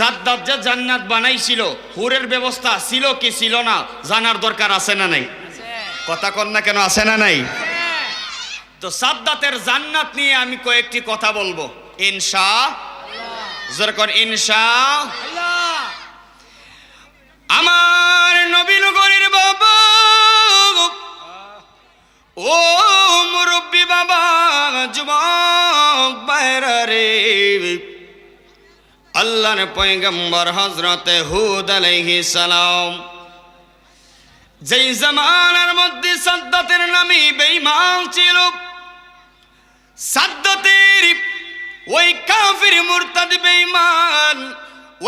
সাদ্দাত যে জান্নাত বানাইছিল, হুরের ব্যবস্থা ছিল কি ছিল না জানার দরকার আছে না নাই? কথা কন না কেন, আছে না নাই? তো সাদ্দাতের জান্নাত নিয়ে আমি কয়েকটি কথা বলবো ইনশাআল্লাহ। জোরে কর ইনশাআল্লাহ। আমার নবী নগরীর বাবা, ও মুরব্বী বাবা, যুবক ভাইরা রে, আল্লাহর পয়গম্বর হযরতে হুদ আলাইহিস সালাম যেই জামানার মধ্যে সাদ্দাতের নামে বেঈমান ছিল, সাদ্দাতের ওই কাফির মুরতাদ বেঈমান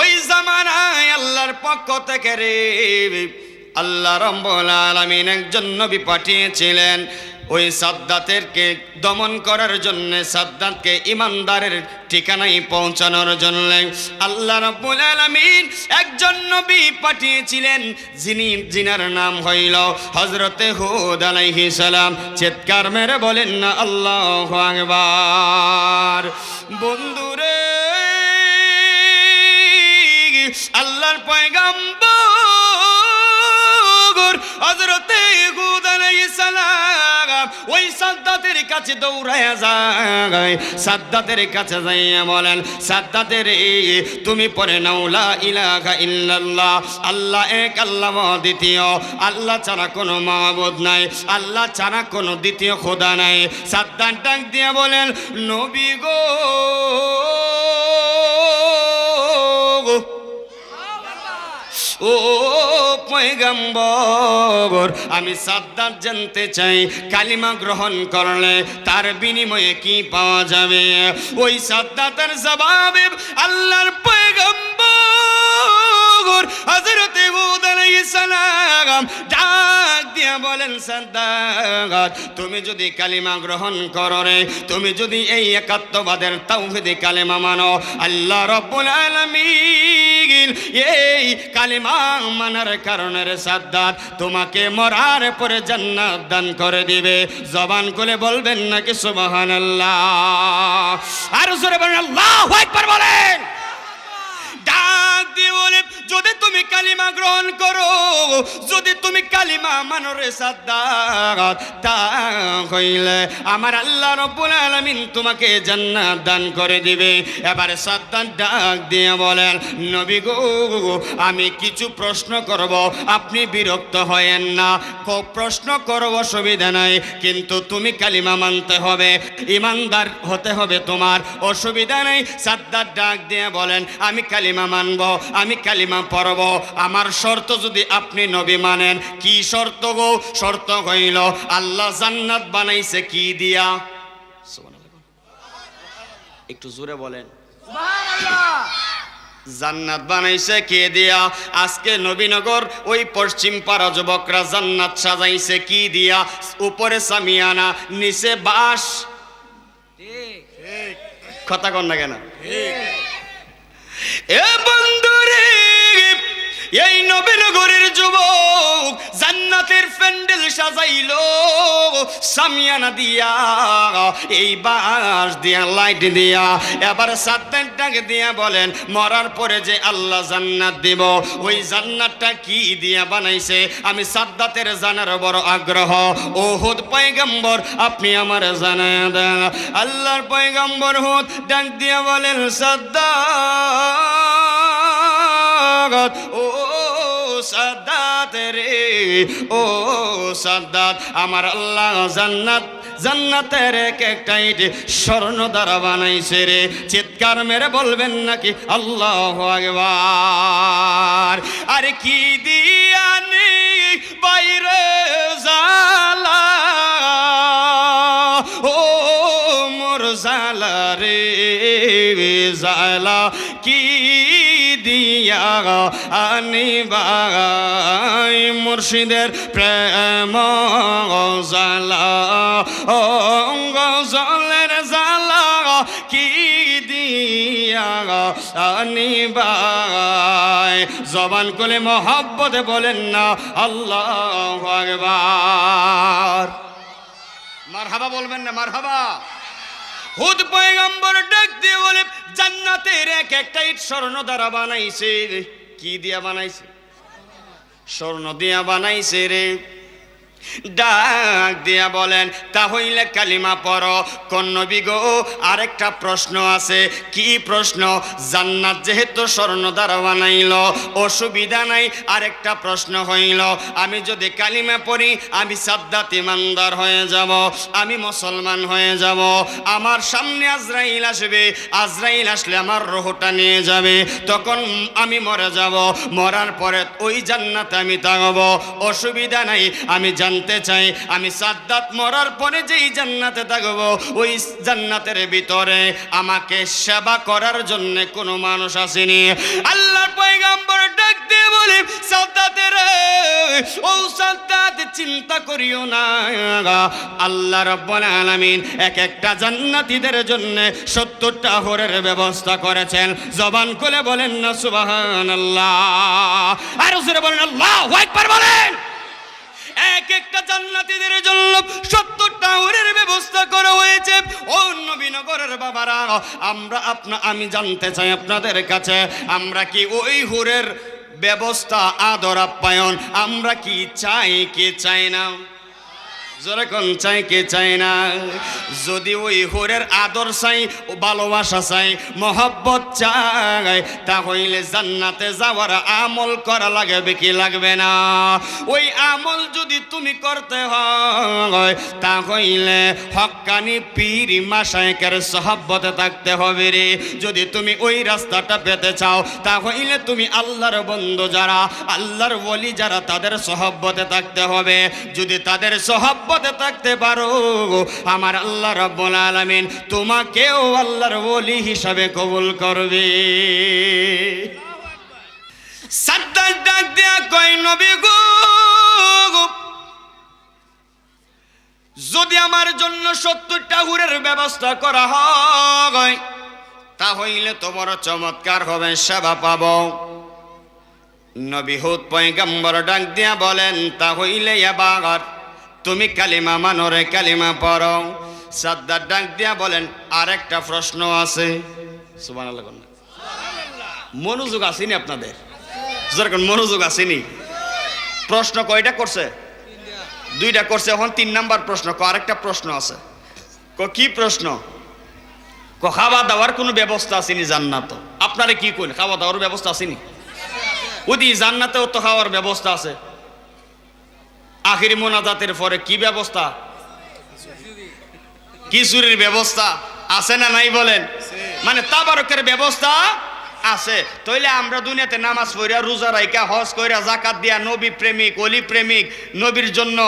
ওই জামানায় আল্লাহর পক্ষ থেকে রে আল্লাহ রাব্বুল আলামিন একজন নবী পাঠিয়েছিলেন ওই সাদ্দাতেরকে দমন করার জন্য, সাদ্দাতকে ইমানদারের ঠিকানায় পৌঁছানোর জন্য আল্লাহ রাব্বুল আলামিন একজন নবী পাঠিয়েছিলেন, যিনার নাম হইল হযরতে হুদ আলাইহিস সালাম। চিৎকার মেরে বলেন না আল্লাহু আকবার। বন্ধুরে, আল্লাহর পয়গম্বর হযরতে হুদ আলাইহিস সালাম ওই সাদ্দাতের কাছে দৌড়ায়া যায়, সাদ্দাতের কাছে যাইয়া বলেন, সাদ্দাতের তুমি পড়ে নাও লা ইলাহা ইল্লাল্লাহ, আল্লাহ এক, আল্লাহ দ্বিতীয়, আল্লাহ ছাড়া কোনো মাবুদ নাই, আল্লাহ ছাড়া কোনো দ্বিতীয় খোদা নাই। সাদ্দাত ডাক দিয়া বলেন, নবী গো, ও পয়গম্বর, আমি সাদ্দাত জানতে চাই কালিমা গ্রহণ করলে তার বিনিময়ে কি পাওয়া যাবে? ওই সাদ্দাতের জবাবে আল্লাহর পয়গম্বর হযরতে হুদ আলাইহিস সালাম ডাক দিয়া বলেন, সাদ্দাত তুমি যদি কালিমা গ্রহণ করো রে, তুমি যদি এই একাত্মবাদের তাওহীদে কালিমা মানো, আল্লাহ রাব্বুল আলামিন এই কালিমা মানার কারণে রে সাদ্দাত তোমাকে মরার পরে জান্নাত দান করে দিবে। জবান খুলে বলবেন নাকি সুবহানাল্লাহ? আর জোরে বলেন আল্লাহু আকবার বলেন। ডাক দিয়ে বলে, যদি তুমি কালিমা গ্রহণ করো, যদি তুমি কালিমা মানো রে সাদ্দাত, তা হইলে আমার আল্লাহ রাব্বুল আলামিন তোমাকে জান্নাত দান করে দিবে। এবারে সাদ্দাত ডাক দিয়ে বলেন, নবী গো, আমি কিছু প্রশ্ন করব, আপনি বিরক্ত হয়েন না, প্রশ্ন করো, অসুবিধা নাই, কিন্তু তুমি কালিমা মানতে হবে, ইমানদার হতে হবে তোমার, অসুবিধা নেই। সাদ্দাত ডাক দিয়ে বলেন, আমি কালিমা মানব, আমি কালিমা পড়ব, আমার শর্ত যদি আপনি নবী মানেন। কি শর্ত গো? শর্ত হইল আল্লাহ জান্নাত বানাইছে কি দিয়া? একটু জোরে বলেন সুবহানাল্লাহ। জান্নাত বানাইছে কে দিয়া? আজকে নবীনগর ওই পশ্চিম পাড়া যুবকরা জান্নাত সাজাইছে কি দিয়া? উপরে সামিয়ানা, নিচে বাঁশ। ঠিক ঠিক, কথা কন না কেন? ঠিক। এ বন্ধুরে, এই নবীনগরের যুবক জান্নাতের প্যান্ডেল সাজাইলো সামিয়ানা দিয়া, এই বাঁশ দিয়া, লাইট দিয়া। এবার সাদ্দাতটাকে দিয়া বলেন, মরার পরে যে আল্লাহ জান্নাত দিব, ওই জান্নাতটা কি দিয়া বানাইছে? আমি সাদ্দাতের জানার বড় আগ্রহ। ও হুদ পয়গম্বর, আপনি আমার জানায়া দেন। আল্লাহর পয়গম্বর হুদ ডাক দিয়া বলেন, সাদ্দাত, ও সাদ্দাত রে, ও সাদ্দাত, আমার আল্লাহ জান্নাতের এক একটা ইট স্বর্ণ দ্বারা বানাইছে রে। চিৎকার মেরে বলবেন নাকি আল্লাহু আকবার। আর কি দিয়া নে বাইরে জালা, ও মোর জালা রে জালা, কি দিয়া আনিবাই মুর্শিদের প্রেম জালা, ও গজলের জালা, কি দিয়া আনিবাই। জবান খুলে মহব্বতে বলেন না আল্লাহু আকবার। মারহাবা বলবেন না? মারহাবা। হুদ পয়গম্বর ডাক দিয়ে বলে, জান্নাতের এক একটা ইট স্বর্ণ দ্বারা বানাইছে। কি দিয়া বানাইছে? স্বর্ণ দিয়া বানাইছে রে। ডাক দিয়া বলেন, তাহলে কালিমা পড়ো। কোন নবী গো? আরেকটা প্রশ্ন আছে। কি প্রশ্ন? জান্নাত যেহেতু স্বর্ণ দ্বারা বানাইল, অসুবিধা নাই। আরেকটা প্রশ্ন হইল, আমি যদি কালিমা পড়ি আমি সাদ্দাত ইমানদার হয়ে যাব, আমি মুসলমান হয়ে যাব। আমার সামনে আজরাইল আসবে, আজরাইল আসলে আমার রূহটা নিয়ে যাবে, তখন আমি মরে যাব। মরার পরে ওই জান্নাতে আমি থাকব, অসুবিধা নাই। আমি জানতে চাই, আমি সাদ্দাত মরার পরে যেই জান্নাতে থাকব, ওই জান্নাতের ভিতরে আমাকে সেবা করার জন্য কোনো মানুষ আসেনি? আল্লাহর পয়গম্বর ডাক দিয়ে বলে, সাদ্দাতের ও সাদ্দাত, চিন্তা করিও না, আল্লাহ রাব্বুল আলামিন এক একটা জান্নাতীদের জন্য 70টা হরের ব্যবস্থা করেছেন। জবান খুলে বলেন না সুবহানাল্লাহ। আর জোরে বলেন আল্লাহু আকবার বলেন। এক একটা জান্নাতীদের জন্য 70টা হুরের ব্যবস্থা করা হয়েছে। ও নবীনগরের বাবারা, আমি জানতে চাই আপনাদের কাছে, আমরা কি ওই হুরের ব্যবস্থা, আদর আপ্যায়ন আমরা কি চাই কি চাই না? যেরকম চাই কে চাই না? যদি ওই হুরের আদর চাই, ভালোবাসা চাই, মহব্বত চাই, তাহলে জান্নাতে যাওয়ার আমল করা লাগবে কি লাগবে না? ওই আমল যদি তুমি করতে হয়, তাহলে হক্কানি পীর মাশায়েখের সহবতে থাকতে হবে রে। যদি তুমি ওই রাস্তাটা পেতে চাও, তাহলে তুমি আল্লাহর বন্ধু যারা, আল্লাহর ওলি যারা, তাদের সহবতে থাকতে হবে। যদি তাদের সহবতে থাকতে পারো, আমার আল্লাহ রাব্বুল আলামিন তোমাকেও আল্লাহর ওলি হিসাবে কবুল করবে। সাদ্দাত ডাক দিয়া কয়, নবী গো, যদি আমার জন্য 70টা হুরের ব্যবস্থা করা হয়, তাহলে তো বড় চমৎকার হবে, সেবা পাবো। নবী হুদ পয়গম্বর ডাক দিয়া বলেন, তাহলে এবার তুমি কালিমা মানো রে, কালিমা পড়ো। সাদ্দাত ডাক দিয়া বলেন, আরেকটা প্রশ্ন আছে। সুবহানাল্লাহ। মনোযোগ আসেনি আপনাদের? যেরকম মনোযোগ আসেনি? প্রশ্ন কয়টা করছে? 2টা করছে। এখন 3 নাম্বার প্রশ্ন। আরেকটা প্রশ্ন আছে। কি প্রশ্ন? খাওয়া দাওয়ার কোনো ব্যবস্থা আসেনি জান্নাত? আপনারা কি কইন, খাওয়া দাওয়ার ব্যবস্থা আসেনি? ওদি জান্নাতেও তো খাওয়ার ব্যবস্থা আছে। আখিরি মোনাজাতের পরে কি ব্যবস্থা? খিচুড়ির ব্যবস্থা আছে না নাই বলেন? মানে তাবারকের ব্যবস্থা আছে। তাইলে আমরা দুনিয়াতে নামাজ পড়িয়া, রোজা রাইখা, হজ কইরা, যাকাত দিয়া, নবী প্রেমিক, ওলি প্রেমিক, নবীর জন্য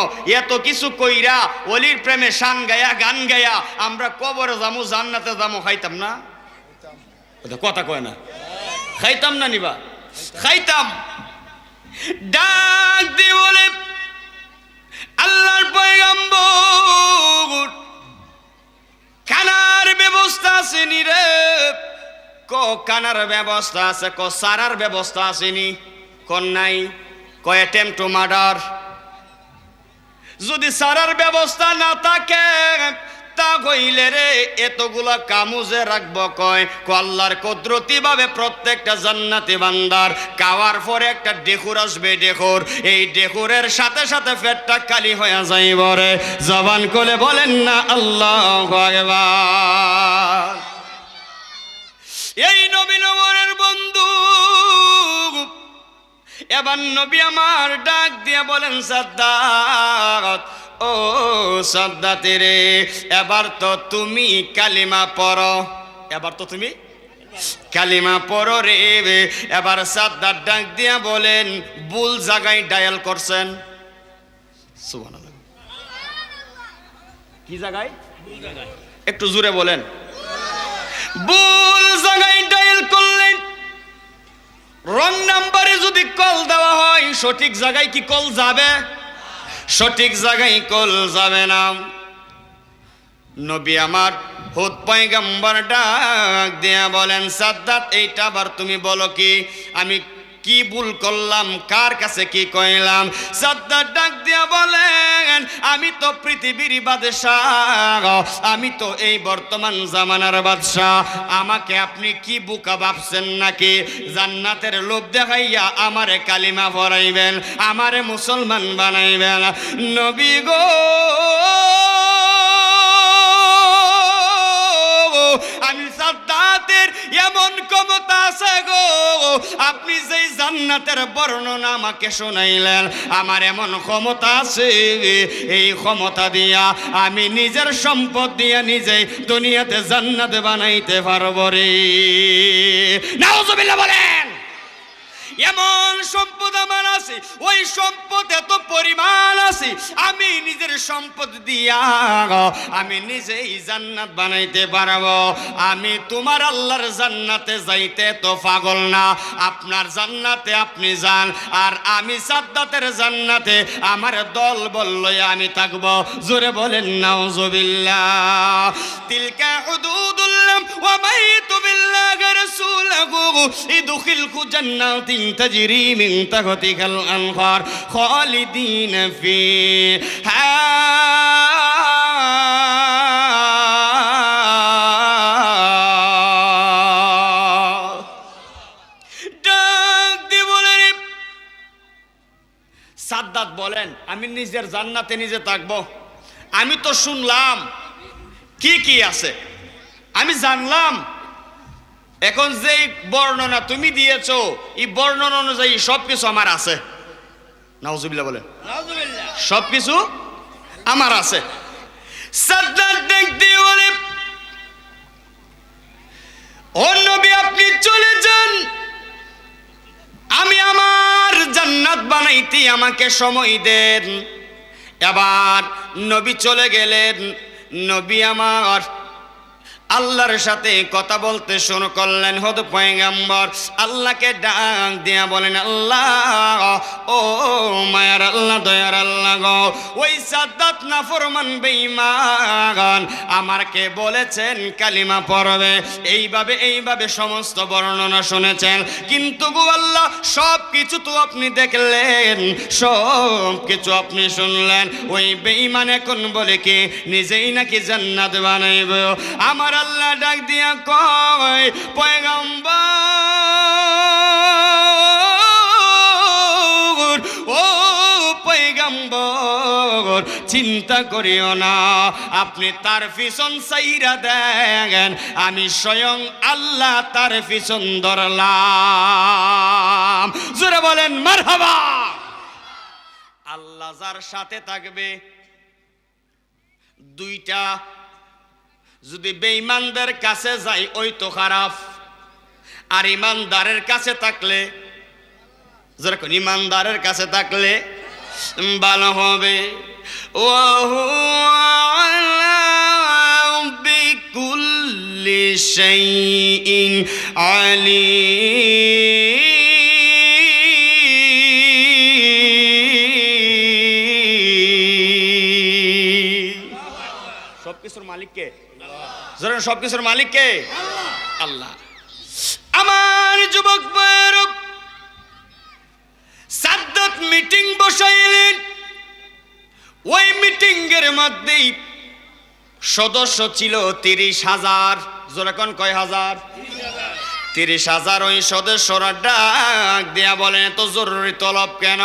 এত কিছু কইরা, ওলির প্রেমে শান গায়া, গান গায়া আমরা কবরে যামু, জান্নাতে যামু, খাইতাম না? কথা কয় না? খাইতাম না নিবা? খাইতাম। ডাক দিয়ে বলে, আল্লাহর পয়গম্বর, কানার ব্যবস্থা আসেনি রে? কানার ব্যবস্থা আছে। সারার ব্যবস্থা আসেনি? কোন নাই? Attempt to murder. যদি সারার ব্যবস্থা না থাকে, তা কইলে রে এতগুলা কামুজে রাখবো কয়? আল্লাহর কুদরতি ভাবে প্রত্যেকটা জান্নাতি বান্দার খাওয়ার পরে একটা ডেকুর আসবে, ডেকুর। এই ডেকুরের সাথে সাথে পেটটা খালি হয়ে যাইব রে। জবান খুলে বলেন না আল্লাহু আকবার। এই নবীনগরের বন্ধু, এবার নবী আমার ডাক দিয়া বলেন, সাদ্দাত, ও সাদ্দাতে রে, এবার তো তুমি কালিমা পড়ো। এবার তো তুমি কালিমা পড়ো রে। এবার সাদ্দাত ডাক দিয়া বলেন, ভুল জায়গায় ডায়াল করছেন। সুবহানাল্লাহ। কি জায়গায়? একটু জোরে বলেন। ভুল জায়গায় ডায়াল করলেন। রং নাম্বারে যদি কল দেওয়া হয়, সঠিক জায়গায় কি কল যাবে? সঠিক জায়গায় কল যাবে না। নবী আমার হুদ পয়গম্বর ডাক দিয়া বলেন, সাদ্দাত, এইটা আবার তুমি বলো কি? আমি কি ভুল করলাম, কার কাছে কি কইলাম? সাদ্দাত ডাক দিয়া বলেন, আমি তো পৃথিবীর বাদশাহ, আমি তো এই বর্তমান জামানার বাদশাহ, আমাকে আপনি কি বোকা ভাবছেন নাকি? জান্নাতের লোভ দেখাইয়া আমারে কালিমা পড়াইবেন, আমারে মুসলমান বানাইবেন? নবী গো, আমি সাদ্দাতের এমন ক্ষমতা আছে গো, আপনি যেই জান্নাতের বর্ণনা আমাকে শোনাইলেন, আমার এমন ক্ষমতা আছে, এই ক্ষমতা দিয়া আমি নিজের সম্পদ দিয়া নিজেই দুনিয়াতে জান্নাত বানাইতে পারবো রে। নাউজুবিল্লাহ বলেন। এমন সম্পদ আমার আছে, ওই সম্পদ এত পরিমাণ আছে, আমি নিজের সম্পদ দিয়া আমি নিজেই জান্নাত বানাইতে পারবো। আমি তোমার আল্লাহর জান্নাতে যাইতে তো পাগল না, আপনার জান্নাতে আপনি যান, আর আমি সাদ্দাতের জান্নাতে আমার দল বললই আমি থাকবো। জোরে বলেন নাউজুবিল্লাহ। তিলকা হুদুদুল্লাহ ওয়া মাইতু বিল্লাহি রাসূলুহু ইদখিলকু জান্নাতিন تجري من تحتها الأنهار خالدين فيها সাদ্দাত বলেন, আমি নিজের জান্নাতে নিজে থাকবো। আমি তো শুনলাম কি কি আছে, আমি জানলাম। এখন যেই বর্ণনা তুমি দিয়েছো, এই বর্ণনা অনুযায়ী সবকিছু আমার আছে। নাউজুবিল্লাহ বলে, সবকিছু আমার আছে। সাদ্দাত দেখতে বলে, ও নবী আপনি চলে যান, আমি আমার জান্নাত বানাইতে আমাকে সময় দেন। এবার নবী চলে গেলেন। নবী আমার আল্লাহর সাথে কথা বলতে শুরু করলেন। হযরত পয়গম্বর আল্লাহকে ডাক দিয়া বলেন, আল্লাহ, ও মায়ার আল্লাহ, দয়ার আল্লাহ গো, ওই সাদ্দাত নাফরমান বেঈমান আমাকে বলেছেন কালিমা পড়বে, এইভাবে সমস্ত বর্ণনা শুনেছেন, কিন্তু গো আল্লাহ সব কিছু তো আপনি দেখলেন, সব কিছু আপনি শুনলেন, ওই বেঈমান এখন বলে কি নিজেই নাকি জান্নাত বানাইব। আমার আল্লাহ ডাক দিয়া কয়, পয়গম্বর, ও পয়গম্বর, চিন্তা করিও না, আপনি তার পিছন চাইরা দেখেন, আমি স্বয়ং আল্লাহ তার পিছন ধরলাম। জোরে বলেন মারহাবা। আল্লাহ যার সাথে থাকবে, দুইটা যদি বেঈমানদের কাছে যাই ওই তো খারাপ, আর ইমানদারের কাছে থাকলে, যেরকম ইমানদারের কাছে থাকলে ভালো হবে। ওয়াহুয়া বিকুল্লি শাইইন আলীম। সবকিছুর মালিক কে? সবকিছুর মালিক কে? আল্লাহ। আমার যুবক ভাইয়ের, সাদ্দাত মিটিং বসাইলেন। ওই মিটিং এর মধ্যেই সদস্য ছিল 30,000। যেরকম কয় হাজার? 30,000। ওই সদস্যরা ডাক দিয়া বলেন, এত জরুরি তলব কেন?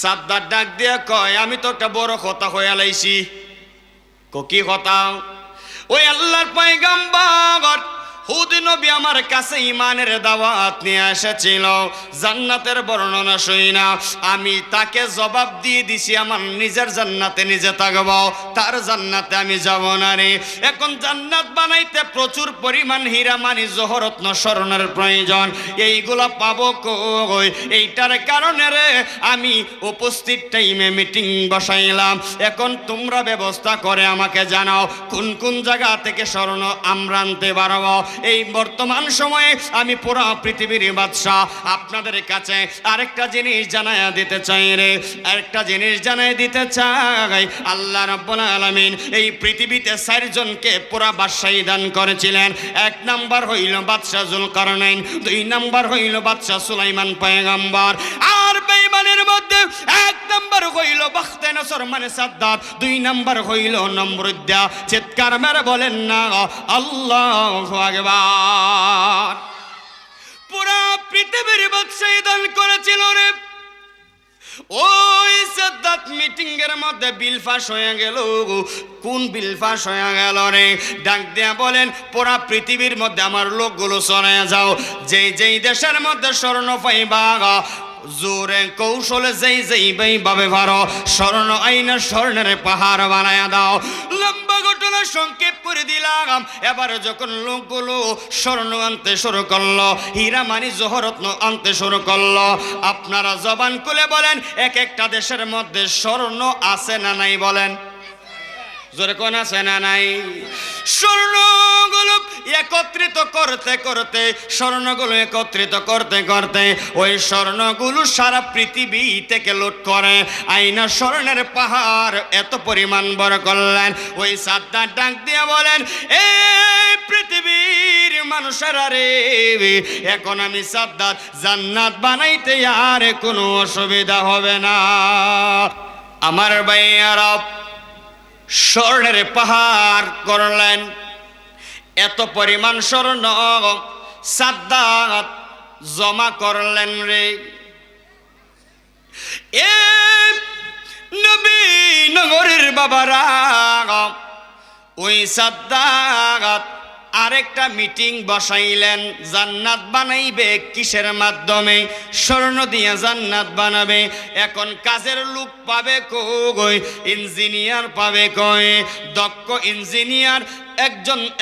সাদ্দাত ডাক দিয়া কয়, আমি তো একটা বড় কথা হয়ে লাইছি। কি কথা? ওই আল্লাহর পয়গম্বর হুদ নবী আমার কাছে ঈমানের দাওয়াত নিয়ে এসেছিল, জান্নাতের বর্ণনা শুনি না, আমি তাকে জবাব দিয়ে দিছি আমার নিজের জান্নাতে নিজে থাকব, তার জান্নাতে আমি যাব না রে। এখন জান্নাত বানাইতে প্রচুর পরিমাণ হীরা মানি জহরত্ন স্বর্ণের প্রয়োজন, এইগুলা পাবো কই? এইটার কারণে রে আমি উপস্থিত টাইমে মিটিং বসাইলাম। এখন তোমরা ব্যবস্থা করে আমাকে জানাও কোন কোন জায়গা থেকে স্বর্ণ আমরা আনতে পারবো। এই বর্তমান সময়ে আমি পুরো পৃথিবীর বাদশা। আপনাদের কাছে আরেকটা জিনিস জানায়া দিতে চাই রে, আরেকটা জিনিস জানায় দিতে চাই। আল্লাহ রাব্বুল আলামিন এই পৃথিবীতে 4 জনকে পুরা বাদশাহী দান করেছিলেন। 1 নাম্বার হইল বাদশা যুলকারনাইন, 2 নাম্বার হইল বাদশা সুলাইমান পয়গম্বর। আর বেঈমানের মধ্যে 1 নাম্বার হইল বখতে নসর মানে সাদ্দাত, 2 নাম্বার হইল নমরুদ্দা। চিৎকার মেরে বলেন না আল্লাহু আকবার। পুরা পৃথিবীর বাদশাহী দান করেছিল রে। ওই সাদ্দাত মিটিং এর মধ্যে বিল পাস হয়ে গেল। কোন বিল পাস হয়ে গেল রে? ডাক দিয়া বলেন পুরা পৃথিবীর মধ্যে আমার লোকগুলো চলে যাও, যেই যেই দেশের মধ্যে স্বর্ণ পাইবা জোরে কৌশলে যেই ভাবে পারো স্বর্ণ আইনা স্বর্ণের পাহাড় বানায়া দাও। লম্বা ঘটনা সংক্ষেপ করে দিলাম। এবার যখন লোকগুলো স্বর্ণ আনতে শুরু করলো, হীরা মানি জহরত্ন আনতে শুরু করলো, আপনারা জবান খুলে বলেন এক একটা দেশের মধ্যে স্বর্ণ আছে না নাই? বলেন জোরে, কোন আছে না নাই? স্বর্ণগুলো একত্রিত করতে করতে, স্বর্ণগুলো একত্রিত করতে করতে ওই স্বর্ণগুলো সারা পৃথিবী থেকে লুট করে আইনা স্বর্ণের পাহাড় এত পরিমাণ বড় করলেন। ওই সাদ্দাত ডাক দিয়ে বলেন এই পৃথিবীর মানুষেরা রে, এখন আমি সাদ্দাত জান্নাত বানাইতে আর কোনো অসুবিধা হবে না। আমার ভাইয়ারা স্বর্ণের পাহাড় করলেন। এত পরিমাণ স্বর্ণ সাদ্দাত জমা করলেন রে। এ নবী নগরের বাবারা, ওই সাদ্দাত আরেকটা মিটিং বসাইলেন। জান্নাত বানাইবে কিসের মাধ্যমে? স্বর্ণ দিয়ে জান্নাত বানাবে। এখন কাজের লোক পাবে কই? ইঞ্জিনিয়ার পাবে কই? দক্ষ ইঞ্জিনিয়ার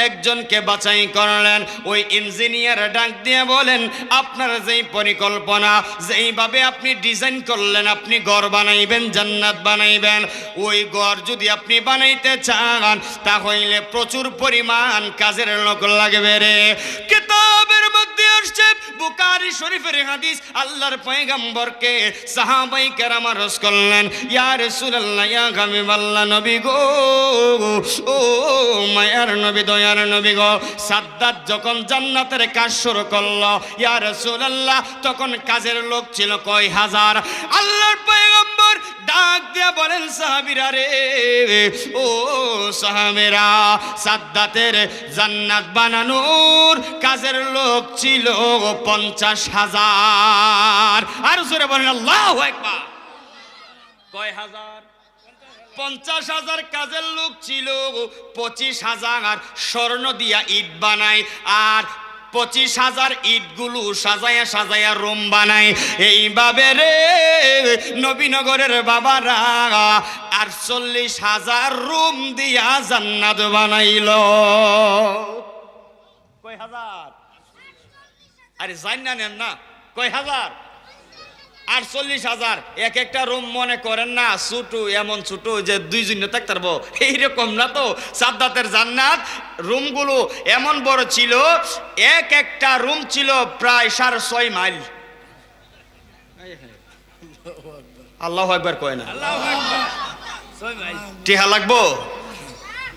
একজনকে বাছাই করলেন। ওই ইঞ্জিনিয়ার ডাক দিয়ে বলেন আপনার যেই পরিকল্পনা, যেইভাবে আপনি ডিজাইন করলেন, আপনি ঘর বানাইবেন, জান্নাত বানাইবেন, ওই ঘর যদি আপনি বানাইতে চান তাহলে প্রচুর পরিমাণ কাজের লোক লাগবে রে। কিতাবের মধ্যে আসছে, বুখারী শরীফের হাদিস, আল্লাহর পয়গম্বরকে সাহাবায়ে কেরাম আরজ করলেন ইয়া রাসূলুল্লাহ, ইয়া হাবিবাল্লাহ, নবী গো, ও মায়ার নবী, দয়ার নবী গো, সাদ্দাত যখন জান্নাতের কাজ শুরু করলো ইয়া রাসূলুল্লাহ, তখন কাজের লোক ছিল কয় হাজার। আল্লাহর পয়গম্বর ডাক দিয়া বলেন সাহাবীরা রে, ও সাহাবীরা, সাদ্দাতের জান্নাত বানানোর কাজের লোক ছিল 50,000। আর জোরে বলেন আল্লাহু আকবার। কয় হাজার? 50,000 কাজের লোক ছিল। 25,000 স্বর্ণ দিয়া ইট বানায়, আর 25,000 ইটগুলো সাজায়া সাজায়া রুম বানায়। এইভাবে রে নবীনগরের বাবারা 48,000 রুম দিয়া জান্নাত বানাইল। কয় হাজার? আরে জান্নাত নেন না, কয় হাজার? 48,000। এক একটা রুম মনে করেন না ছোট, এমন ছোট যে 2 জন থাকতে পারবো, এইরকম না তো। সাদ্দাতের জান্নাত রুমগুলো এমন বড় ছিল, এক একটা রুম ছিল প্রায় 6.5 মাইল। আল্লাহু আকবার কয় না? টিহা লাগবো,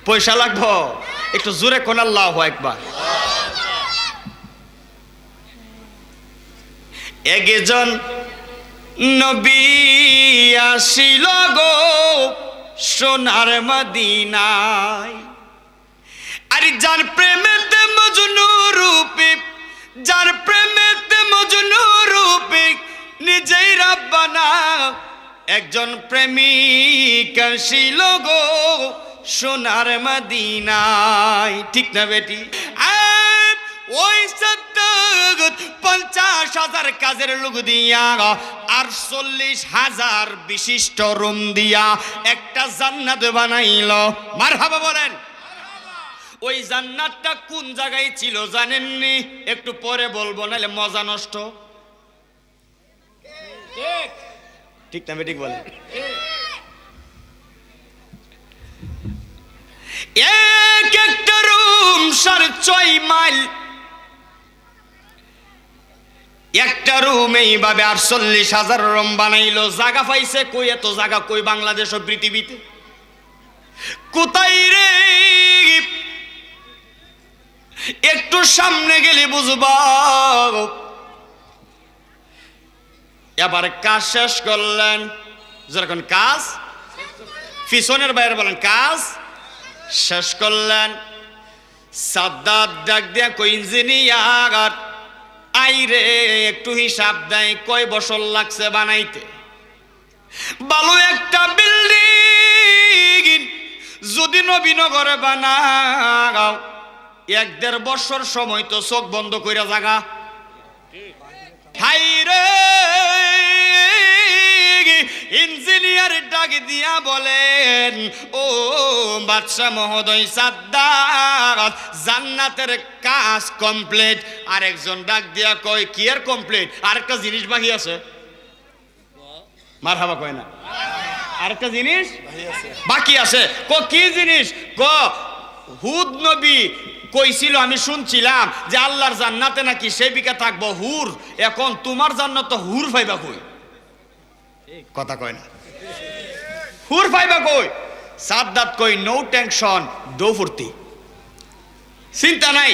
পয়সা লাগবো, একটু জোরে কোন আল্লাহু আকবার। একজন নবী আসিল গো সোনার মদিনায়, আরে যার প্রেমেতে মজনু রূপে, যার প্রেমেতে মজনু রূপে নিজেই রাব্বানা, একজন প্রেমিক আসিল গো সোনার মদিনায়। ঠিক না বেটি? ওই সাদ্দাত 50,000 কাজের লোক দিয়া 48,000 বিশিষ্ট রুম দিয়া একটা জান্নাত বানাইল। মারহাবা বলেন। ওই জান্নাতটা কোন জায়গায় ছিল জানেননি? একটু পরে বলবো, নাহলে মজা নষ্ট। ঠিক না বেঠিক বলেন? এক একটা রুম 6.5 মাইল একটা রুম এইভাবে 48,000 রুম বানাইলো। জায়গা পাইছে কই? এত জায়গা কই বাংলাদেশ ও পৃথিবীতে? কোথায় রে? একটু সামনে গেলে বুঝবা। এবার কাজ শেষ করলেন, যখন কাজ পিছনের বাইরে বলেন কাজ শেষ করলেন, সাদ্দাত ডাক দিয়া কই ইঞ্জিনিয়ার আইরে একটু হিসাব দেয় কয় বছর লাগছে বানাইতে? ভালো একটা বিল্ডিং যদি নবীনগরে বানাও 1-1.5 বছর সময় তো চোখ বন্ধ কইরা জাগা। হাইরে ইঞ্জিনিয়ার ডাক দিয়া বলেন, ও বাদশা মহোদয়, সাদ্দাত জান্নাতের কাজ কমপ্লিট। আরেকজন ডাক দিয়া কয়, কি আর কমপ্লিট? আরেকটা জিনিস বাকি আছে। মারহাবা কয় না? আরেকটা জিনিস বাকি আছে। কি জিনিস? হুদ নবী কইছিল, আমি শুনছিলাম যে আল্লাহর জান্নাতে নাকি সেবিকা থাকবো হুর। এখন তোমার জান্নাত তো হুর পাইবা কই? কথা কয় না, হুর পাইবা কই? সাদ্দাত কই, নো টেনশন, দো ফুর্তি, চিন্তা নাই।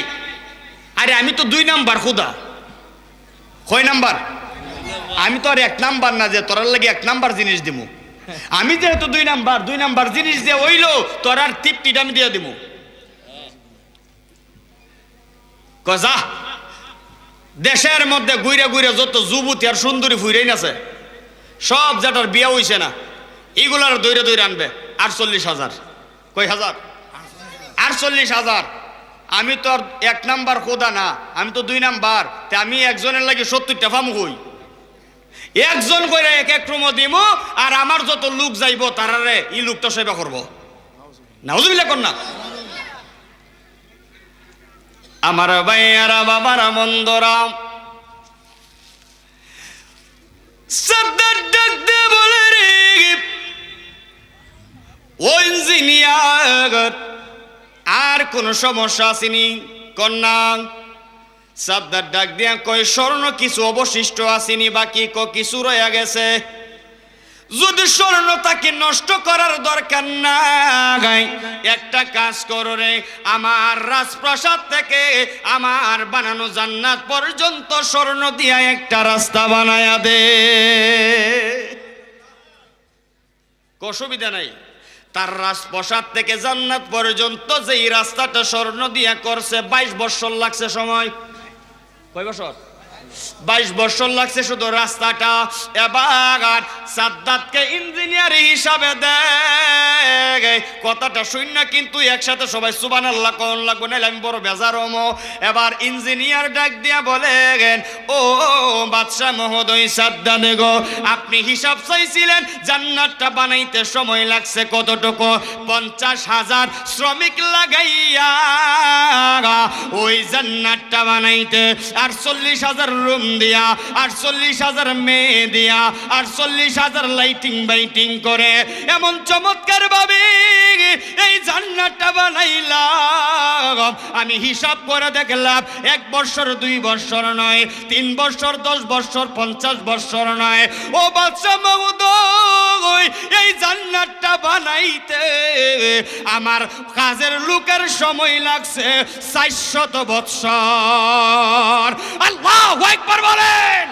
আরে আমি তো 2 নাম্বার খুদা। কয় নাম্বার? আমি তো আর 1 নাম্বার না যে তোরার লাগে 1 নাম্বার জিনিস দিমু। আমি যেহেতু 2 নাম্বার জিনিস দিয়ে হইলো, তোর আর তৃপ্তিটা আমি দিয়ে দিমু। কজা দেশের মধ্যে ঘুরে ঘুরে যত যুবতী আর সুন্দরী ফুইরাই আছে, সব যেটার বিয়া হইছে না, এগুলার দৈরে দৈরে আনবে 48,000। কয় হাজার? 48,000। আমি তো আর 1 নাম্বার খোদা না, আমি তো 2 নাম্বার। তে আমি একজনের লাগে 70টা ফামু কই? একজন করে 1 রুম দিব, আর আমার যত লোক যাইব তারারে এই লোকটা সেবা করবো। নাউজুবিল্লাহ কর না। আমার ভাইয়ারা, বাবারা, বন্ধুরা, সাদ্দাত ডাক দিয়ে বলে, রে ও ইঞ্জিনিয়ার, আর কোন সমস্যা আসেনি? কন্যা সাদ্দাত ডাক দিয়া কয়, স্বর্ণ কিছু অবশিষ্ট আসেনি, বাকি কিছু রয়ে গেছে। যদি স্বর্ণ তাকে নষ্ট করার দরকার নাই, একটা কাজ করো রে, আমার রাজপ্রাসাদ থেকে আমার বানানো জান্নাত পর্যন্ত স্বর্ণ দিয়া একটা রাস্তা বানায়া দে। অসুবিধা নাই। তার রাজপ্রাসাদ থেকে জান্নাত পর্যন্ত যেই রাস্তাটা স্বর্ণ দিয়া করছে 22 বছর লাগছে সময়। কয় বছর? 22 বছর লাগছে শুধু রাস্তাটা। এবার সাদ্দাতকে ইঞ্জিনিয়ার হিসাবে দেয়। কথাটা শূন্য কিন্তু একসাথে সবাই সুবহানাল্লাহ কোন লাগবে, নাইলে আমি বড় বেজার হমো। এবার ইঞ্জিনিয়ার ডাক দিয়া বলেন, ও বাদশা মহোদয়, সাদ্দাত গো, আপনি হিসাব চাইছিলেন জান্নাতটা বানাইতে সময় লাগছে কতটুকু? 50,000 শ্রমিক লাগাইয়া ওই জান্নাতটা বানাইতে 48,000 রুম দিয়া, 48,000 মেয়ে দিয়া, 48,000 লাইটিং বাইটিং করে এমন চমৎকার ভাবে এই জান্নাতটা বানাইলাম। আমি হিসাব করে দেখলাম 1 বছর 2 বছর নয়, 3 বছর 10 বছর 50 বছর নয়। ও বাদশা মহোদয়, এই জান্নাতটা বানাইতে আমার কাজের লোকের সময় লাগছে 400 বছর। আল্লাহু আকবার বলেন।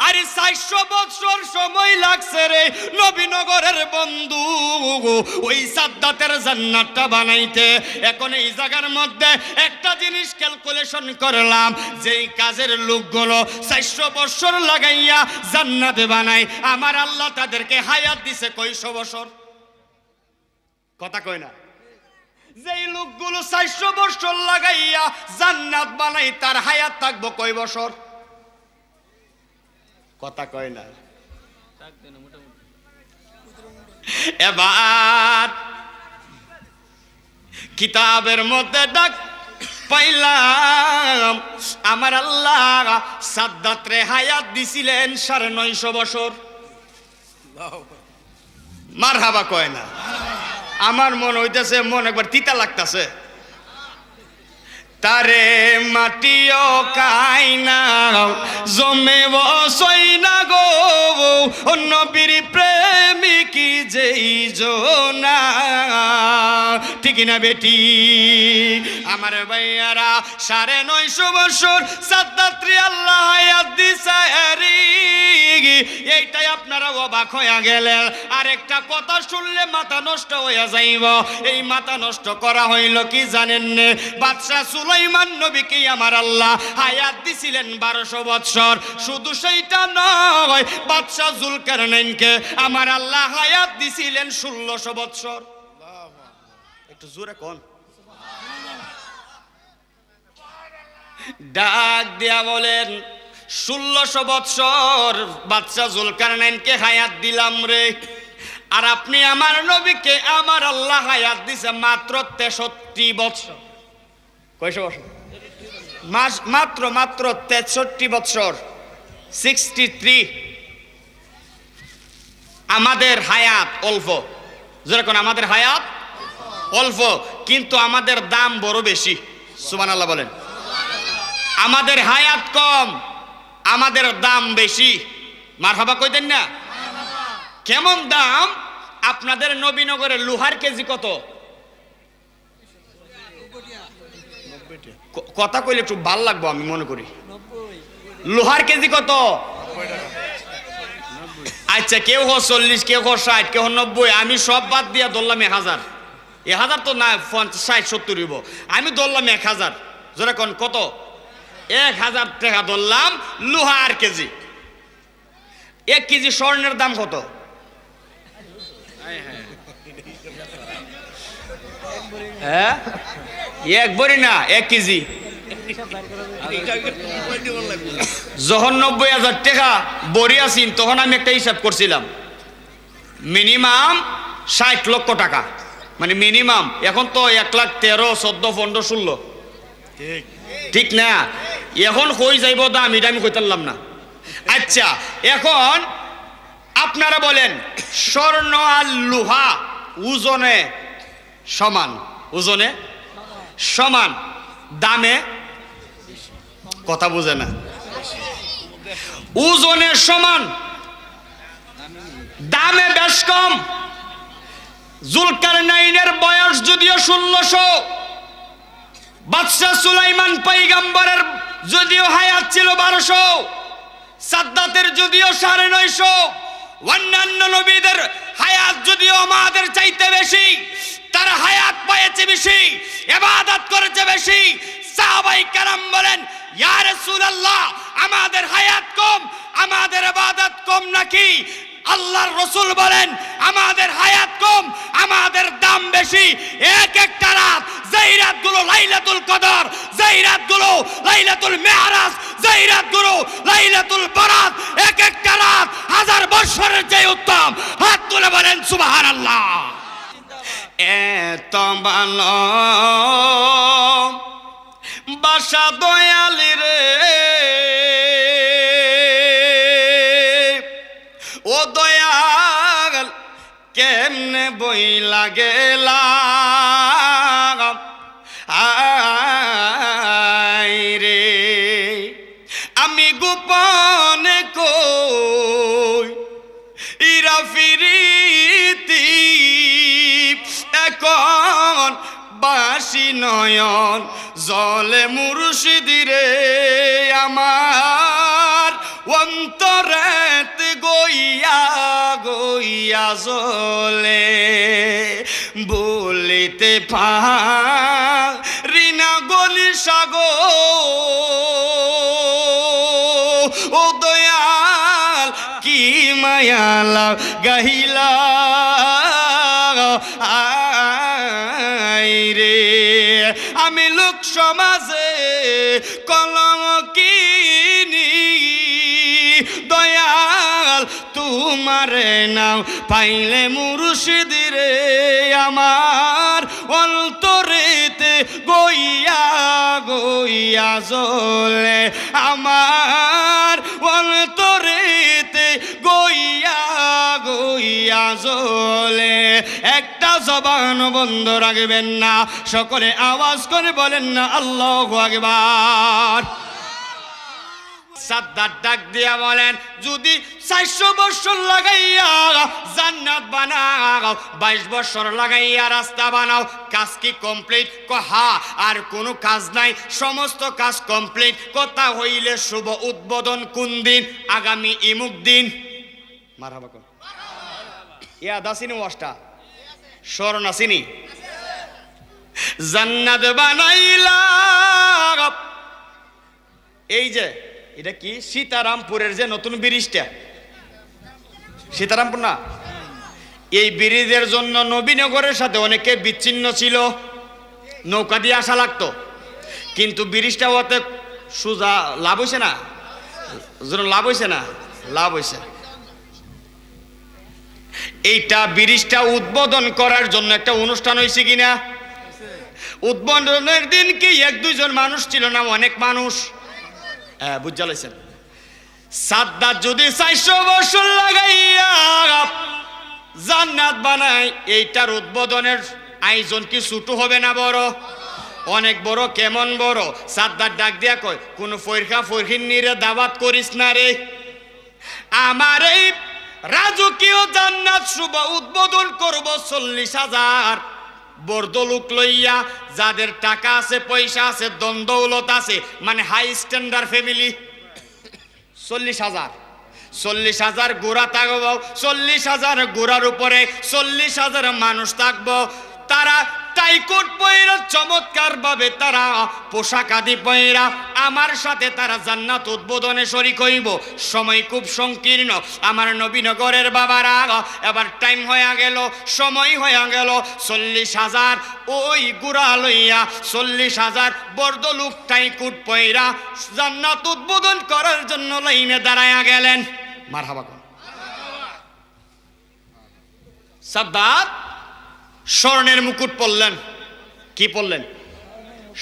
আরে 400 বছর সময় লাগছে রে নবীনগরের বন্ধু ওই সাদ্দাতের জান্নাতটা বানাইতে। এখন এই জায়গার মধ্যে একটা জিনিস ক্যালকুলেশন করলাম, যেই কাজের লোকগুলো 400 বছর লাগাইয়া জান্নাতে বানায়, আমার আল্লাহ তাদেরকে হায়াত দিছে কয়শো বছর? কথা কয় না? যেই লোকগুলো 400 বছর লাগাইয়া জান্নাত বানাই, তার হায়াত থাকবো কয় বছর? কথা কয় না। এবার কিতাবের মধ্যে ডাক পাইলাম, আমার আল্লাহ সাদ্দাত রে হায়াত দিছিলেন 950 বছর। মারহাবা কয় না? আমার মন হইতেছে, মন একবার তিতা লাগতেছে। তারে মাটিও কাইনা জমে বসই না গো নবীর প্রেমিক যেই জোনা ঠিক না বেটি আমার ভাইয়ারা 950 বছর সাদ্দাত্রী আল্লাহ হায়াত দিছে এইটাই আপনারা অবাক হয়ে গেলেন আরেকটা কথা শুনলে মাথা নষ্ট হয়ে যাইব এই মাথা নষ্ট করা হইল কি জানেন না বাদশা সুলাইমান নবীকে আমার আল্লাহ হায়াত দিছিলেন 1200 বছর শুধু সেইটা নয় বাদশা জুলকারনাইনকে আমার আল্লাহ হায়াত দিছিলেন 1600 বছর একটু জোরে কোন ডাক দিয়া বলেন 1600 বছর বাদশা জুলকারনাইনকে হায়াত দিলাম রে আর আপনি আমার নবীকে আমার আল্লাহ হায়াত দিছে মাত্র 63 বছর কয়শো বছর মাত্র 63 বছর 63 আমাদের হায়াত অল্প যেরকম আমাদের হায়াত অল্প কিন্তু আমাদের দাম বড় বেশি সুবহানাল্লাহ বলেন আমাদের হায়াত কম আমাদের দাম বেশি মারহাবা কইতেন না কেমন দাম আপনাদের নবীনগরের লোহার কেজি কত কথা কইলে একটু ভাল লাগবো আমি মনে করি লোহার কেজি কত আচ্ছা কেউ 40 কেউ 60 কেউ 90 আমি সব বাদ দিয়া ধরলাম 1000 তো না 50 60 হইব আমি ধরলাম 1000 জোরে কোন কত 1000 টাকা ধরলাম লোহার কেজি 1 কেজি স্বর্ণের দাম কত হ্যাঁ এক বড়ি না 1 কেজি যখন 90,000 টাকা বড়ি আসিন তখন আমি একটা হিসাব করছিলাম মিনিমাম 60 লক্ষ টাকা মানে মিনিমাম এখন তো 1,13,000 14 15 16 ঠিক না এখন কই যাইব দাম এটা আমি কইতারলাম না আচ্ছা এখন আপনারা বলেন স্বর্ণ আর লোহা ওজনে সমান দামে কথা বুঝে না ওজনে সমান দামে বেশ কম জুলকারনাইনের বয়স যদিও 1600 বাদশা সুলাইমান পয়গম্বরের যদিও হায়াত ছিল 1200 সাদ্দাতের যদিও 950 অন্যান্য নবীদের হায়াত যদিও আমাদের চাইতে বেশি তারা হায়াত পাইছে বেশি ইবাদত করেছে বেশি সাহাবায়ে কেরাম বলেন ইয়া রাসূলুল্লাহ আমাদের হায়াত কম আমাদের ইবাদত কম নাকি আল্লাহর রাসূল বলেন আমাদের হায়াত কম আমাদের দাম বেশি এক একটা রাত যেই রাতগুলো লাইলাতুল কদর যেই রাতগুলো লাইলাতুল মিরাজ যেই রাতগুলো লাইলাতুল বারাত এক একটা রাত 1000 বছরের চেয়ে উত্তম হাত তুলে বলেন সুবহানাল্লাহ এত ভালো বাসা দয়ালি রে ও দয়াল কেমনে বই লাগেলা রে আমি গোপনে কই ইরা ফিরিতি এখন বাসি নয়ন জলে মুর্শিদিরে আমার অন্তরেত গইয়া গইয়া জলে বলিতে পারি না গলি সাগো ও দয়াল কি মায়ালা গাহিলা রে আমি লোক সমাজে কলঙ্কিনী দয়াল তোমারে নাম পাইলে মুর্শিদিরে আমার অন্তরেতে গইয়া গইয়া জলে আমার অন্তরেতে গইয়া গইয়া জলে একটা জবান বন্ধ রাখবেন না। সকলে আওয়াজ করে বলেন না আল্লাহু আকবার। সাদ্দাত ডাক দিয়া বলেন, যদি 400 বছর লাগাইয়া জান্নাত বানাও, 22 বছর লাগাইয়া রাস্তা বানাও, কাজ কি কমপ্লিট? হা। আর কোনো কাজ নাই, সমস্ত কাজ কমপ্লিট। কথা হইলে শুভ উদ্বোধন কোন দিন? আগামী ইমুক দিন। মারহাবা কোন ইয়াদ আসিনি? ওয়াসটা স্মরণ আসিনি? জান্নাত বানাইলা, এই যে এটা কি সীতারামপুরের যে নতুন ব্রিজটা, সীতারামপুর না, এই ব্রিজের জন্য নবীনগরের সাথে অনেকে বিচ্ছিন্ন ছিল, নৌকা দিয়ে আসা লাগতো। কিন্তু ব্রিজটা ওতে সোজা লাভ হয়েছে না, লাভ হয়েছে না, লাভ হয়েছে। এইটা ব্রিজটা উদ্বোধন করার জন্য একটা অনুষ্ঠান হয়েছে কিনা? উদ্বোধনের দিন কি 1-2 জন মানুষ ছিল না, অনেক মানুষ। হ্যাঁ, বুঝালেছেন। সাদ্দাত যদি 400 বছর লাগাইয়া জান্নাত বানায়, এইটার উদ্বোধনের আয়োজন কি ছোট হবে না বড়? অনেক বড়। কেমন বড়? সাদ্দাত ডাক দিয়া কয়, কোন ফরখা ফরখিনীরে দাওয়াত করিস না রে, আমার এই রাজকীয় জান্নাত শুভ উদ্বোধন করব 40,000 বর্দ লোক লইয়া, যাদের টাকা আছে, পয়সা আছে, দন দৌলত আছে, মানে হাই স্ট্যান্ডার্ড ফ্যামিলি। 40,000 গোড়া থাকবো, 40,000 গোড়ার উপরে 40,000 মানুষ থাকবো। তারা টাইকোট পয়রা, চমৎকার ভাবে তারা পোশাক আদি পয়রা আমার সাথে তারা জান্নাত উদ্বোধনে শরীক হইব। সময় খুব সংকীর্ণ আমার নবীনগরের বাবারা, এবার টাইম হয়ে গেল, সময় হয়ে গেল। 40,000 ওই গুড়া লইয়া 40,000 বর্দ লোক টাইকোট পয়রা জান্নাত উদ্বোধন করার জন্য লাইনে দাঁড়ায়া গেলেন। মারহাবা। সাদ্দাত স্বর্ণের মুকুট পরলেন। কি পরলেন?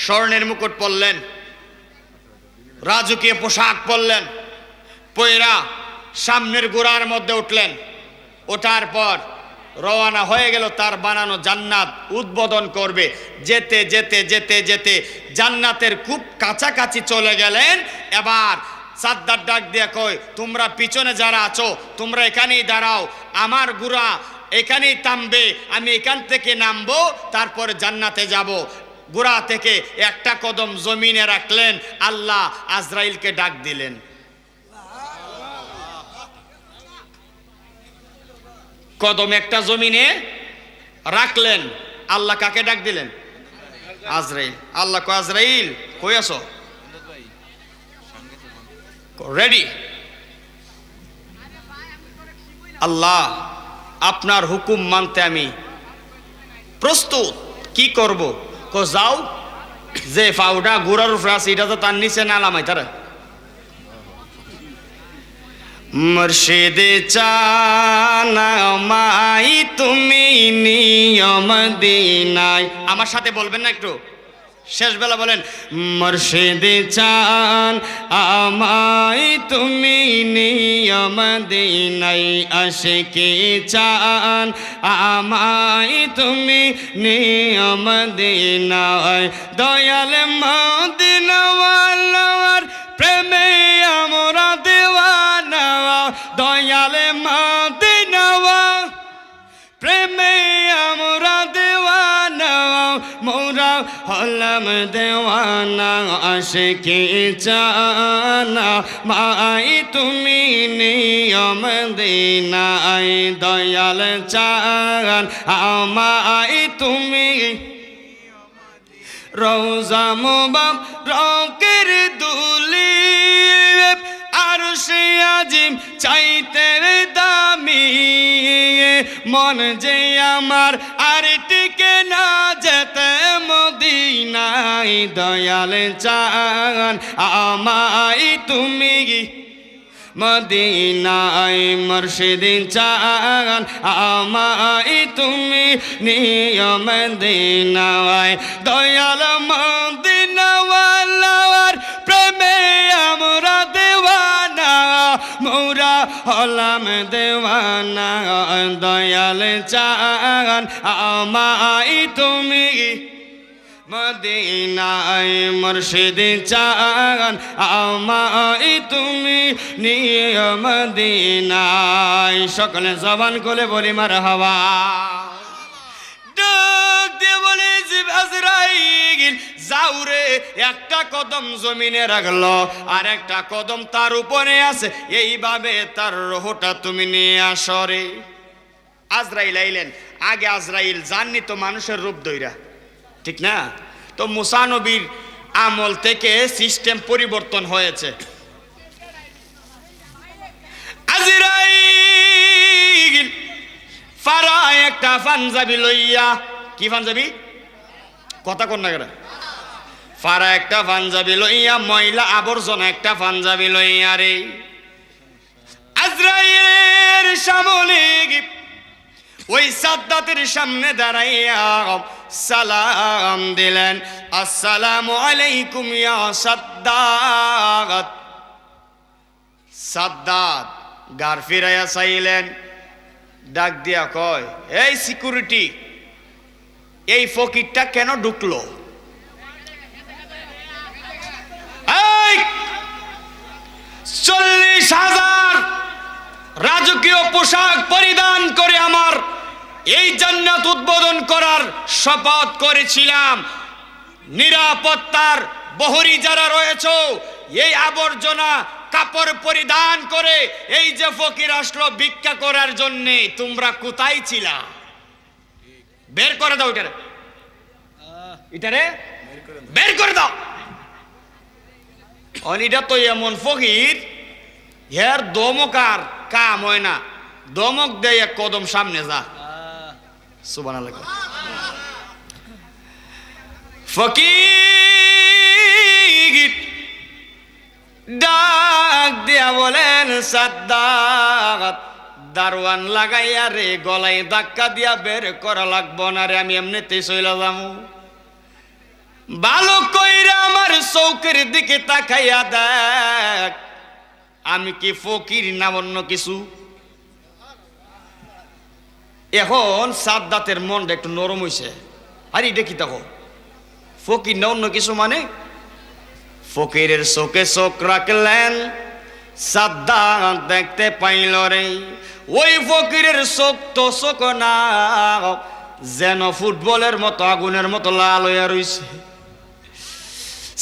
স্বর্ণের মুকুট পরলেন, রাজকীয় পোশাক পরলেন, পয়রা সামনের গোড়ার মধ্যে উঠলেন। ওঠার পর রওনা হয়ে গেল তার বানানো জান্নাত উদ্বোধন করবে। যেতে যেতে যেতে যেতে জান্নাতের খুব কাছাকাছি চলে গেলেন। এবার সাদ্দাত ডাক দিয়ে কয়, তোমরা পিছনে যারা আছো তোমরা এখানেই দাঁড়াও, আমার গোড়া এখানেই থামবে, আমি এখান থেকে নামবো, তারপরে জান্নাতে যাব। গোড়া থেকে একটা কদম জমিনে রাখলেন, আল্লাহ আজরাইলকে ডাক দিলেন। কদম একটা জমিনে রাখলেন, আল্লাহ কাকে ডাক দিলেন? আজরাইল। আল্লাহ কয়, আজরাইল কই আছো? রেডি? আল্লাহ আপনার হুকুম মানতে আমি প্রস্তুত। কি করব? যাও, যে ফাউডা গোড়ার উপরে আছে এটা তো তার নিচে নালামাই তারা। মুর্শিদে চানা মাই তুমি নিয়ম দিনাই। আমার সাথে বলবেন না একটু? শেষ বেলা বলেন, মুর্শিদে চান আমায় তুমি নিয়ম দিনাই, আশিকি চান আমায় তুমি নিয়ম দিনাই, দয়াল মদিনাওয়ালার প্রেমে আমরা দেওয়ানা, দয়াল মদিনাওয়া প্রেমে আমরা দেওয়ানা, মোরা হলাম দেওয়ানা, আশিকি চানা মাই তুমি নিয়ম দিনাই, দয়াল চান আমায় তুমি। রওজা মুবারকের দুলি আরশে আজিম চাইতে দামি, মন যে আমার আর টিকে না যেতে মদিনায়, দয়াল চান আমায় তুমি মদিনায়, মুর্শিদ চান আমায় তুমি নিয়ম দিনায়, দয়াল মদিনাওয়ালার প্রেমে আমরা দেওয়ানা, মোরা হলাম দেওয়ানা দয়াল চান আমায় তুমি মদিনায় মুর্শিদ চান আমায় তুমি নিয়ে মদিনায় সকলে জবান করে বলি মারহাবা ডাক দিয়ে বলে আজরাইল যাওরে একটা কদম জমিনে রাখলো আর একটা কদম তার উপরে আছে এইভাবে তার রূহটা তুমি নিয়ে আসো রে আজরাইল আইলেন আগে আজরাইল জাননি তো মানুষের রূপ ধইরা ঠিক না তো মুসা নবীর আমল থেকে সিস্টেম পরিবর্তন হয়েছে আজরাইল ফারা একটা পাঞ্জাবি লইয়া কি পাঞ্জাবি কথা কোন না করে ফারা একটা পাঞ্জাবি লইয়া ময়লা আবর্জনা একটা পাঞ্জাবি লইয়া রে আজরাইলের সামনে ওই সাদ্দাতের সামনে দাঁড়াইয়া সালাম দিলেন আসসালামু আলাইকুম ইয়া সাদ্দাত সাদ্দাত গার ফিরাইয়া চাইলেন ডাক দিয়া কয় এই সিকিউরিটি এই ফকিরটা কেন ঢুকলো এই 40,000 রাজকীয় পোশাক পরিধান করে আমার এই জান্নাত উদ্বোধন করার শপথ করেছিলাম নিরাপত্তার বহরি যারা রয়েছে এই আবর্জনা কাপড় পরিধান করে এই যে ফকির আসলো ভিক্ষা করার জন্য তোমরা কোথায় ছিলা বের করে দাও এটারে বের করে দাও অনিটা তো এমন ফকির হের দমকার কাম হয় না দমক দেয় এক কদম সামনে যা সুবহানাল্লাহ ফকির ডাক দিয়া বলেন সাদ্দাত দারওয়ান লাগাইয়া রে গলায় ধাক্কা দিয়া বের করা লাগবো না রে আমি এমনিতেই চইলা যাবো ভালো কইরা আমার চৌকের দিকে তাকাইয়া দেখ আমি কি ফকির না অন্য কিছু এখন সাদ্দাতের মনটা একটু নরম হইছে আরে এটা কি দেখো ফকির না অন্য কিছু মানে ফকিরের চোখে চোখ রাখলেন সাদ্দাত দেখতে পাইল রে ওই ফকিরের চোখ তো চোখ না যেন ফুটবলের মতো আগুনের মতো লাল হইয়া রইছে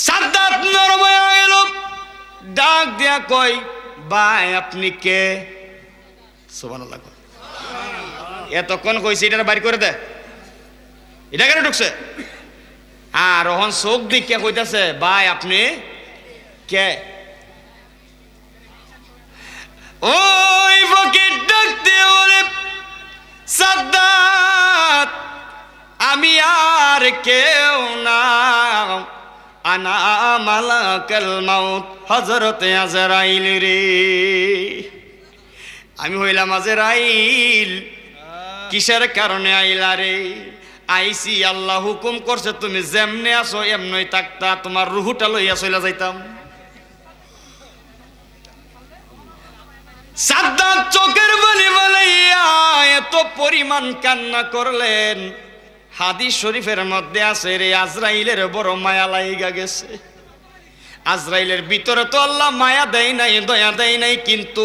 সাদ্দাত নরম হয়ে গেল ডাক দিয়া কই ভাই আপনি কে সুবহানাল্লাহ এতক্ষণ কইছে এটা বাইর করে দে এটা কেন ঢুকছে আর ওহন চোখ দিকে কইতাছে ভাই আপনি কে ওই ফকির ডাক দিয়ে বলে সাদ্দাত আমি আর কেউ না আনা মালাকাল মাউত হযরতে আজরাইল রে আমি হইলাম আজরাইল কিসের কারণে আইলা রে আইসি আল্লাহ হুকুম করছে তুমি যেমনে আসো এমনই থাকতা তোমার রুহুটা লইয়া চলে যাইতাম সাদ্দাত চোখের পানি বলাইয়া এত পরিমাণ কান্না করলেন হাদিস শরীফের মধ্যে আছে রে আজরাইলের বড় মায়া লাইগা গেছে আজরাইলের ভিতরে তো আল্লাহ মায়া দেয় নাই দয়া দেয় নাই কিন্তু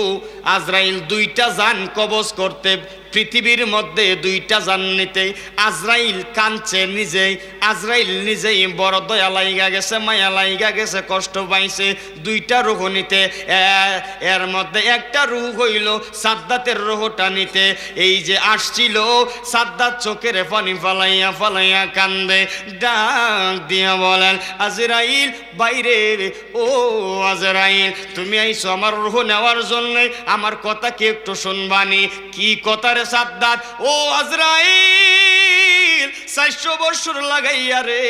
আজরাইল দুইটা জান কবজ করতে পৃথিবীর মধ্যে দুইটা জান নিতে আজরাইল কাঁদছে নিজেই আজরাইল নিজেই বড় দয়া লাইগা গেছে মায়া লাইগা গেছে কষ্ট পাইছে দুইটা রূহ নিতে এর মধ্যে একটা রূহ হইল সাদ্দাতের রূহটা নিতে এই যে আসছিল সাদ্দাত চোখের পানি ফালাইয়া ফালাইয়া কান্দে ডাক দিয়া বলেন আজরাইল বাইরে ও আজরাইল তুমি আইছো আমার রূহ নেওয়ার জন্য আমার কথা কি একটু শুনবানি কি কথা রে সাদ্দাত ও আজরাইল 400 বছর লাগাইয়া রে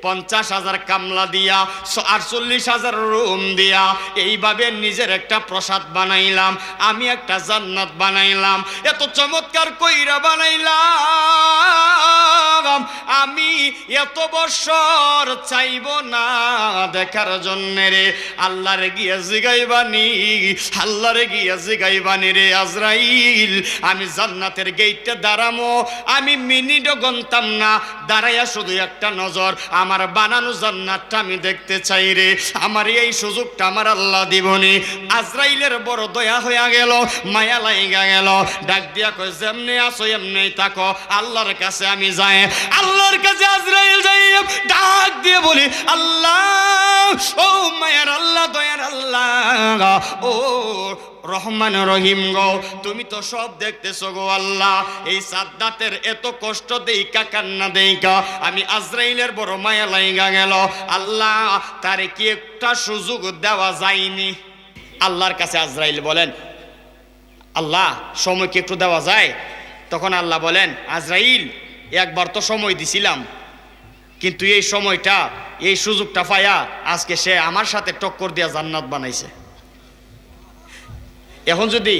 50,000 কামলা দিয়া 48,000 রুম দিয়া এইভাবে নিজের একটা প্রসাদ বানাইলাম আমি একটা জান্নাত বানাইলাম এত চমৎকার কইরা বানাইলাম আমি এত বছর চাইব না দেখার জন্য রে। আল্লাহরে গিয়া জিগাইবানি, আল্লাহরে গিয়া জিগাইবানি রে আজরাইল, আমি জান্নাতের গেটটা দাঁড়ামো, আমি মিনিটও গনতাম না, দাঁড়াইয়া শুধু একটা নজর আমার বানানো জান্নাতটা আমি দেখতে চাই রে। আমার এই সুযোগটা আমার আল্লাহ দিবনি। আজরাইলের বড় দয়া হইয়া গেল, মায়া লাইগা গেল, ডাক দিয়া কয় যেমনি আসো এমনি থাকো, আল্লাহর কাছে আমি যাই। আল্লাহর কাছে আজরাইল যাই, ডাক দিয়ে বলি আল্লাহ, ও মায়ার আল্লাহ, দয়ার আল্লাহ, ও রহমান রহিম গো, তুমি তো সব দেখতেছো গো আল্লাহ। এই সাদ্দাতের এত কষ্ট দেইকা, কান্না দেইকা আমি আজরাইলের বড় মায়া লাইগা গেল। আল্লাহ, তারে কি একটা সুযোগ দেওয়া যায়নি? আল্লাহর কাছে আজরাইল বলেন, আল্লাহ সময় কি একটু দেওয়া যায়? তখন আল্লাহ বলেন, আজরাইল একবার তো সময় দিছিলাম, কিন্তু এই সময়টা, এই সুযোগটা পায়া আজকে সে আমার সাথে টক্কর দিয়া জান্নাত বানাইছে। এখন যদি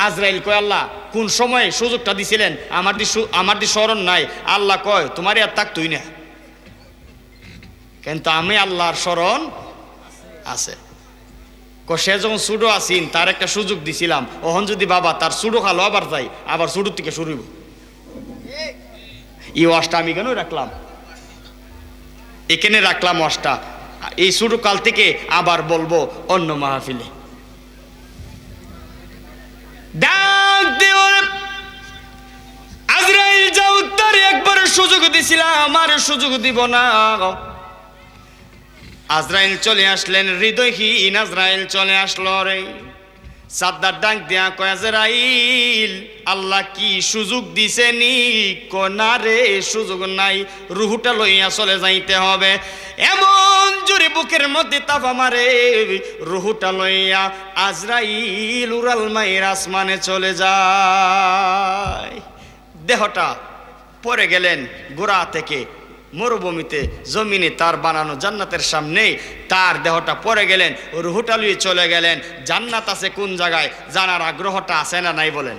আজরাইল কয় আল্লাহ কোন সময় সুযোগটা দিছিলেন, আমার দি স্মরণ নাই, আল্লাহ কয় তোমার আর তাক তুই না, কিন্তু আমি আল্লাহর স্মরণ আছে। সে যখন ছুটো আসিন তার একটা সুযোগ দিছিলাম, ওহন যদি বাবা তার ছুটো খালো আবার যাই, আবার ছুটো থেকে শুরু হইব। এই ওয়াজটা আমি কেন রাখলাম, এখানে রাখলাম ওয়াজটা, এই ছুটো কাল থেকে আবার বলবো অন্য মাহফিলে। ডাক দিও আজরাইল যাও, তার একবার সুযোগ দিছিলাম, আমার সুযোগ দিব না। আজরাইল চলে আসলেন, হৃদয়হীন আজরাইল চলে আসলো রে। সাদ্দাত ডাক দিয়া কয় আজরাইল আল্লাহ কি সুযোগ দিছে নি? না রে সুযোগ নাই, রুহুটা লইয়া চলে যাইতে হবে। এমন জোরে বুকের মধ্যে তাপা মারে, রুহুটা লইয়া আজরাইল উড়াল মায়ের আসমানে চলে যায়। দেহটা পরে গেলেন গোড়া থেকে মরুভূমিতে, জমিনে তার বানানো জান্নাতের সামনে তার দেহটা পড়ে গেলেন, রুহুটা লুয়ে চলে গেলেন। জান্নাত আছে কোন জায়গায় জানার আগ্রহটা আছে না নাই বলেন?